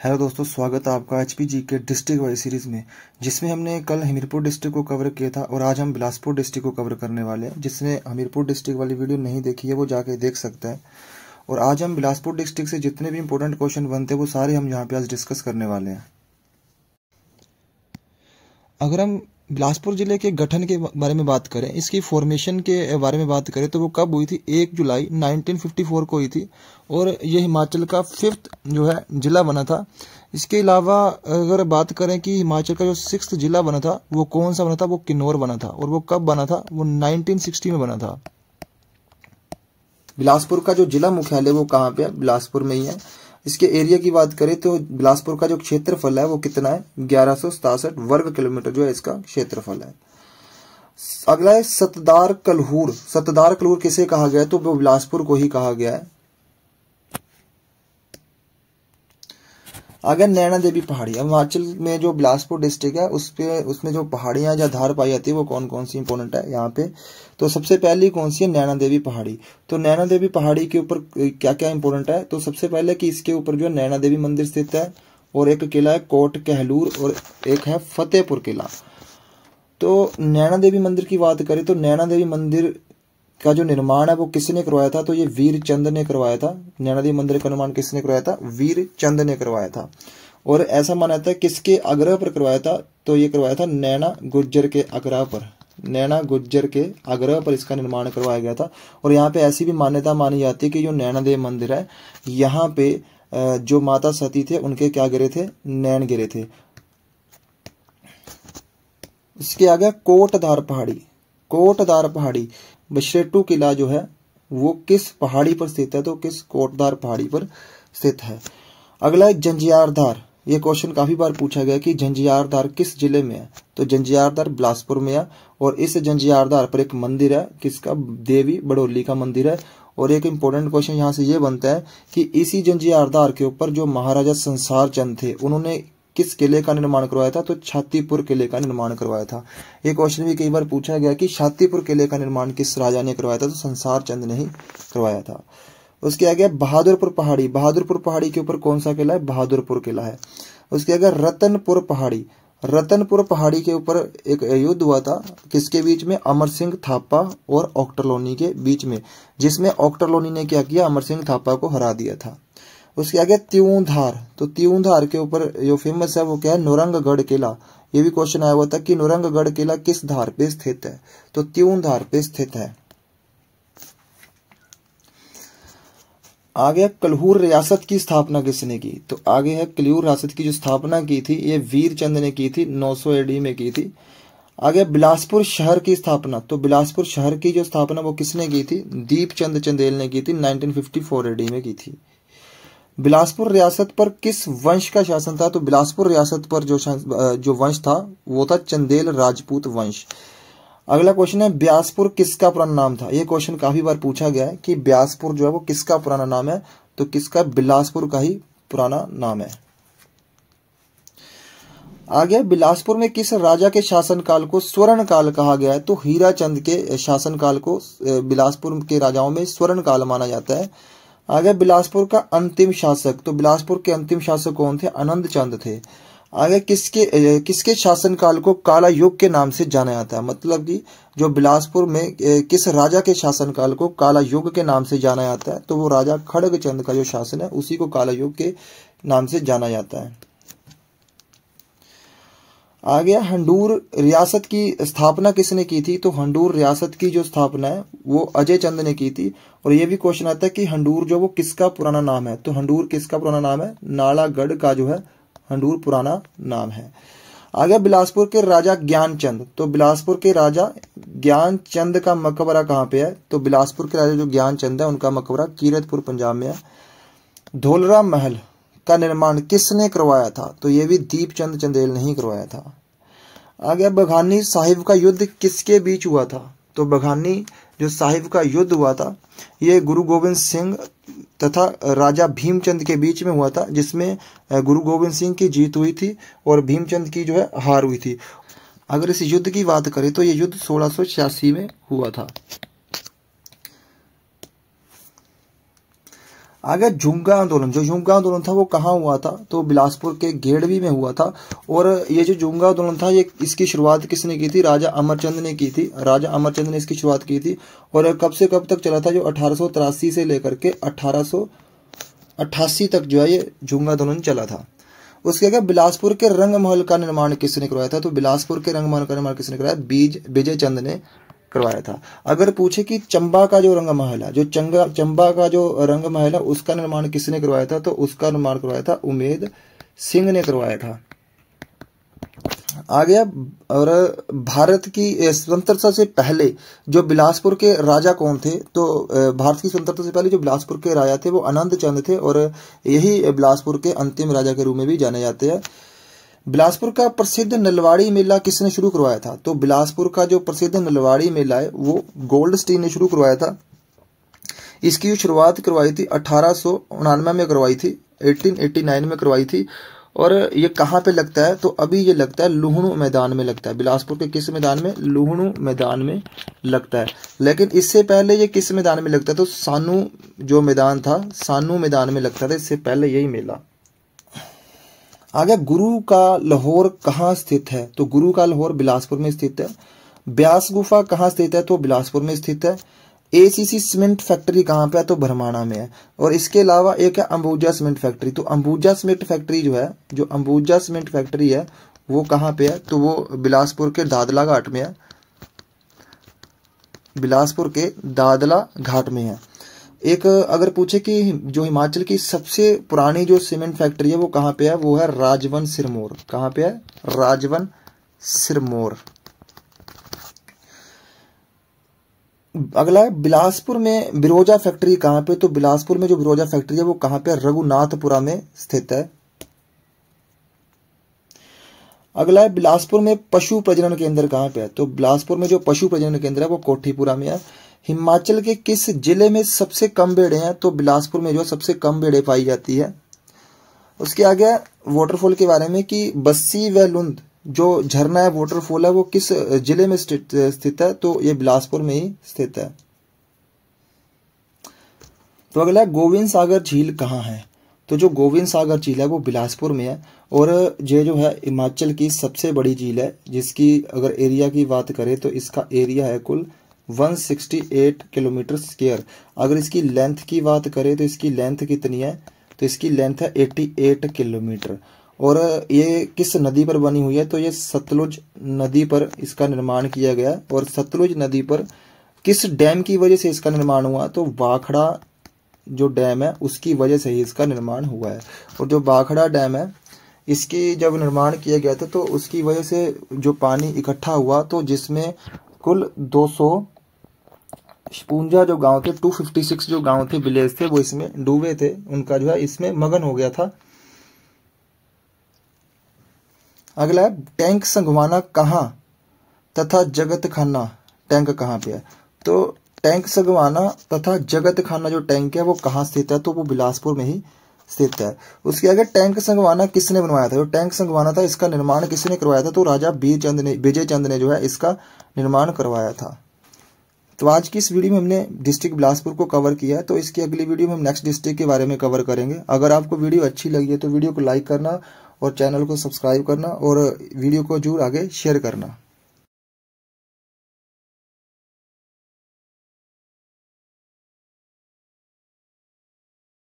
Hello दोस्तों, स्वागत है आपका एचपी जी के डिस्ट्रिक्ट वाइज सीरीज में, जिसमें हमने कल हमीरपुर डिस्ट्रिक्ट को कवर किया था और आज हम बिलासपुर डिस्ट्रिक्ट को कवर करने वाले हैं। जिसने हमीरपुर डिस्ट्रिक्ट वाली वीडियो नहीं देखी है वो जाके देख सकता है। और आज हम बिलासपुर डिस्ट्रिक्ट से जितने भी इंपॉर्टेंट क्वेश्चन बनते हैं वो सारे हम यहाँ पे आज डिस्कस करने वाले हैं। अगर हम बिलासपुर जिले के गठन के बारे में बात करें, इसकी फॉर्मेशन के बारे में बात करें तो वो कब हुई थी? 1 जुलाई 1954 को हुई थी और ये हिमाचल का 5th जो है जिला बना था। इसके अलावा अगर बात करें कि हिमाचल का जो 6th जिला बना था वो कौन सा बना था? वो किन्नौर बना था। और वो कब बना था? वो 1960 में बना था। बिलासपुर का जो जिला मुख्यालय वो कहाँ पे है? बिलासपुर में ही है। इसके एरिया की बात करें तो बिलासपुर का जो क्षेत्रफल है वो कितना है? 1167 वर्ग किलोमीटर जो है इसका क्षेत्रफल है। अगला है सतदार कलहूर। सतदार कलहूर किसे कहा गया है? तो वो बिलासपुर को ही कहा गया है। अगर नैना देवी पहाड़ी, हिमाचल में जो बिलासपुर डिस्ट्रिक्ट है उसमें जो पहाड़ियां या धार पाई जाती है वो कौन कौन सी इंपॉर्टेंट है यहाँ पे? तो सबसे पहली कौन सी है? नैना देवी पहाड़ी। तो नैना देवी पहाड़ी के ऊपर क्या क्या इंपॉर्टेंट है? तो सबसे पहले कि इसके ऊपर जो है नैना देवी मंदिर स्थित है और एक किला है कोट कहलूर और एक है फतेहपुर किला। तो नैना देवी मंदिर की बात करें तो नैना देवी मंदिर का जो निर्माण है वो किसने करवाया था? तो ये वीर चंद ने करवाया था। नैना देवी मंदिर का निर्माण किसने करवाया था? वीर चंद ने करवाया था। और ऐसा माना जाता है किसके आग्रह पर करवाया था? तो ये करवाया था नैना गुज्जर के आग्रह पर। नैना गुज्जर के आग्रह पर इसका निर्माण करवाया गया था। और यहाँ पे ऐसी भी मान्यता मानी जाती है कि जो नैना देवी मंदिर है यहाँ पे जो माता सती थे उनके क्या गिरे थे? नैन गिरे थे। इसके आगे कोटधार पहाड़ी। कोटधार पहाड़ी, बशेटू किला जो है वो किस पहाड़ी पर स्थित है? तो किस कोटधार पहाड़ी पर स्थित है। अगला है जंजियारधार। ये क्वेश्चन काफी बार पूछा गया कि जंजियारधार किस जिले में है? तो जंजियारधार बिलासपुर में है। और इस जंजियारधार पर एक मंदिर है, किसका? देवी बड़ोली का मंदिर है। और एक इंपॉर्टेंट क्वेश्चन यहाँ से ये बनता है कि इसी जंजियारधार के ऊपर जो महाराजा संसार चंद थे उन्होंने किस किले का निर्माण करवाया था? तो छातीपुर किले का निर्माण करवाया था। ये क्वेश्चन भी कई बार पूछा गया कि छातीपुर किले का निर्माण किस राजा ने करवाया था? तो संसार चंद ने ही करवाया था। उसके आगे बहादुरपुर पहाड़ी। बहादुरपुर पहाड़ी के ऊपर कौन सा किला है? बहादुरपुर किला है। उसके आगे रतनपुर पहाड़ी। रतनपुर पहाड़ी के ऊपर एक युद्ध हुआ था, किसके बीच में? अमर सिंह थापा और ऑक्टरलोनी के बीच में, जिसमें ऑक्टरलोनी ने क्या किया? अमर सिंह थापा को हरा दिया था। उसके आगे त्यूधार। तो त्यूधार के ऊपर जो फेमस है वो क्या है? नौरंगगढ़ किला। ये भी क्वेश्चन आया हुआ था कि नौरंगगढ़ किला किस धार पे स्थित है? तो त्यूधार पे स्थित है। आगे कलहूर रियासत की स्थापना किसने की? तो आगे है कलहूर रियासत की जो स्थापना की थी ये वीर चंद ने की थी, 900 AD में की थी। आगे बिलासपुर शहर की स्थापना। तो बिलासपुर शहर की जो स्थापना वो किसने की थी? दीपचंद चंदेल ने की थी, 1954 AD में की थी। बिलासपुर रियासत पर किस वंश का शासन था? तो बिलासपुर रियासत पर जो वंश था वो था चंदेल राजपूत वंश। अगला क्वेश्चन है ब्यासपुर किसका पुराना नाम था? ये क्वेश्चन काफी बार पूछा गया है कि ब्यासपुर जो है वो किसका पुराना नाम है? तो किसका? बिलासपुर का ही पुराना नाम है। आगे बिलासपुर में किस राजा के शासनकाल को स्वर्ण काल कहा गया है? तो हीराचंद के शासनकाल को बिलासपुर के राजाओं में स्वर्ण काल माना जाता है। आगे बिलासपुर का अंतिम शासक। तो बिलासपुर के अंतिम शासक कौन थे? आनंद चंद थे। आगे किसके शासनकाल को काला युग के नाम से जाना जाता है? मतलब कि जो बिलासपुर में किस राजा के शासनकाल को काला युग के नाम से जाना जाता है? तो वो राजा खड़गचंद का जो शासन है उसी को काला युग के नाम से जाना जाता है। आ गया हंडूर रियासत की स्थापना किसने की थी? तो हंडूर रियासत की जो स्थापना है वो अजय चंद ने की थी। और ये भी क्वेश्चन आता है कि हंडूर जो वो किसका पुराना नाम है? तो हंडूर किसका पुराना नाम है? नालागढ़ का जो है हंडूर पुराना नाम है। आगे बिलासपुर के राजा ज्ञानचंद। तो बिलासपुर के राजा ज्ञानचंद का मकबरा कहाँ पे है? तो बिलासपुर के राजा जो ज्ञानचंद है उनका मकबरा कीरतपुर पंजाब में है। धौलरा महल का निर्माण किसने करवाया था? तो ये भी दीपचंद चंदेल ने ही करवाया था। आगे बघानी साहिब का युद्ध किसके बीच हुआ था? तो बघानी जो साहिब का युद्ध हुआ था ये गुरु गोविंद सिंह तथा राजा भीमचंद के बीच में हुआ था, जिसमें गुरु गोविंद सिंह की जीत हुई थी और भीमचंद की जो है हार हुई थी। अगर इस युद्ध की बात करें तो ये युद्ध 1686 में हुआ था। आगे झुमका आंदोलन, जो झुमका आंदोलन था वो कहाँ हुआ था, तो बिलासपुर के गेड़वी में हुआ था। और ये जो झुमका आंदोलन था ये इसकी शुरुआत किसने की थी, राजा अमरचंद ने की थी। राजा अमरचंद ने इसकी शुरुआत की थी और कब से कब तक चला था, जो 1883 से लेकर के 1888 तक जो है ये झुमका आंदोलन चला था। उसके आगे बिलासपुर के रंग महल का निर्माण किसने करवाया था, तो बिलासपुर के रंग महल का निर्माण किसने करवाया, विजय चंद ने करवाया था। अगर पूछे कि चंबा का जो रंग महल है, जो चंबा का जो रंग महल है उसका निर्माण किसने करवाया था, तो उसका निर्माण करवाया था उमेद सिंह ने करवाया था। आ गया। और भारत की स्वतंत्रता से पहले जो बिलासपुर के राजा कौन थे, तो भारत की स्वतंत्रता से पहले जो बिलासपुर के राजा थे वो अनंत चंद थे और यही बिलासपुर के अंतिम राजा के रूप में भी जाने जाते हैं। बिलासपुर का प्रसिद्ध नलवाड़ी मेला किसने शुरू करवाया था, तो बिलासपुर का जो प्रसिद्ध नलवाड़ी मेला है वो गोल्डस्टीन ने शुरू करवाया था। इसकी शुरुआत करवाई थी 1899 में करवाई थी, 1889 में करवाई थी। और ये कहाँ पे लगता है, तो अभी ये लगता है लुहणु मैदान में लगता है। बिलासपुर के किस मैदान में, लुहणु मैदान में लगता है। लेकिन इससे पहले ये किस मैदान में लगता है, तो सानू जो मैदान था, सानू मैदान में लगता था इससे पहले यही मेला। आगे गुरु का लाहौर कहाँ स्थित है, तो गुरु का लाहौर बिलासपुर में स्थित है। ब्यास गुफा कहाँ स्थित है, तो बिलासपुर में स्थित है। एसीसी सीमेंट फैक्ट्री कहाँ पे है, तो भरमाणा में है। और इसके अलावा एक है अंबुजा सीमेंट फैक्ट्री, तो अंबुजा सीमेंट फैक्ट्री जो है, जो अंबुजा सीमेंट फैक्ट्री है वो कहाँ पे है, तो वो बिलासपुर के दादला घाट में है, बिलासपुर के दादला घाट में है। एक अगर पूछे कि जो हिमाचल की सबसे पुरानी जो सीमेंट फैक्ट्री है वो कहाँ पे है, वो है राजवन सिरमौर। कहाँ पे है, राजवन सिरमौर। अगला है बिलासपुर में बिरोजा फैक्ट्री कहाँ पे, तो बिलासपुर में जो बिरोजा फैक्ट्री है वो कहाँ पे है, रघुनाथपुरा में स्थित है। अगला है बिलासपुर में पशु प्रजनन केंद्र कहाँ पे है, तो बिलासपुर में जो पशु प्रजनन केंद्र है वो कोठीपुरा में है। हिमाचल के किस जिले में सबसे कम भेड़ें हैं, तो बिलासपुर में जो सबसे कम भेड़ें पाई जाती है। उसके आगे वाटरफॉल के बारे में कि बस्सी व लुंद जो झरना है, वाटरफॉल है, वो किस जिले में स्थित है, तो ये बिलासपुर में ही स्थित है। तो अगला गोविंद सागर झील कहाँ है, तो जो गोविंद सागर झील है वो बिलासपुर में है। और ये जो है हिमाचल की सबसे बड़ी झील है, जिसकी अगर एरिया की बात करें तो इसका एरिया है कुल 168 किलोमीटर स्क्वायर। अगर इसकी लेंथ की बात करें तो इसकी लेंथ कितनी है, तो इसकी लेंथ है 88 किलोमीटर। और ये किस नदी पर बनी हुई है, तो ये सतलुज नदी पर इसका निर्माण किया गया। और सतलुज नदी पर किस डैम की वजह से इसका निर्माण हुआ, तो बाखड़ा जो डैम है उसकी वजह से ही इसका निर्माण हुआ है। और जो बाखड़ा डैम है इसकी जब निर्माण किया गया था तो उसकी वजह से जो पानी इकट्ठा हुआ, तो जिसमें कुल 256 जो गांव थे, 256 जो गांव थे, विलेज थे, वो इसमें डूबे थे, उनका जो है इसमें मगन हो गया था। अगला है टैंक संगवाना कहाँ तथा जगत खाना टैंक कहाँ पे है, तो टैंक संगवाना तथा जगत खाना जो टैंक है वो कहाँ स्थित है, तो वो बिलासपुर में ही स्थित है। उसके आगे टैंक संगवाना किसने बनवाया था, जो टैंक संगवाना था इसका निर्माण किसने करवाया था, तो राजा विजय चंद ने जो है इसका निर्माण करवाया था। तो आज की इस वीडियो में हमने डिस्ट्रिक्ट बिलासपुर को कवर किया है। तो इसकी अगली वीडियो में हम नेक्स्ट डिस्ट्रिक्ट के बारे में कवर करेंगे। अगर आपको वीडियो अच्छी लगी है तो वीडियो को लाइक करना और चैनल को सब्सक्राइब करना और वीडियो को जरूर आगे शेयर करना।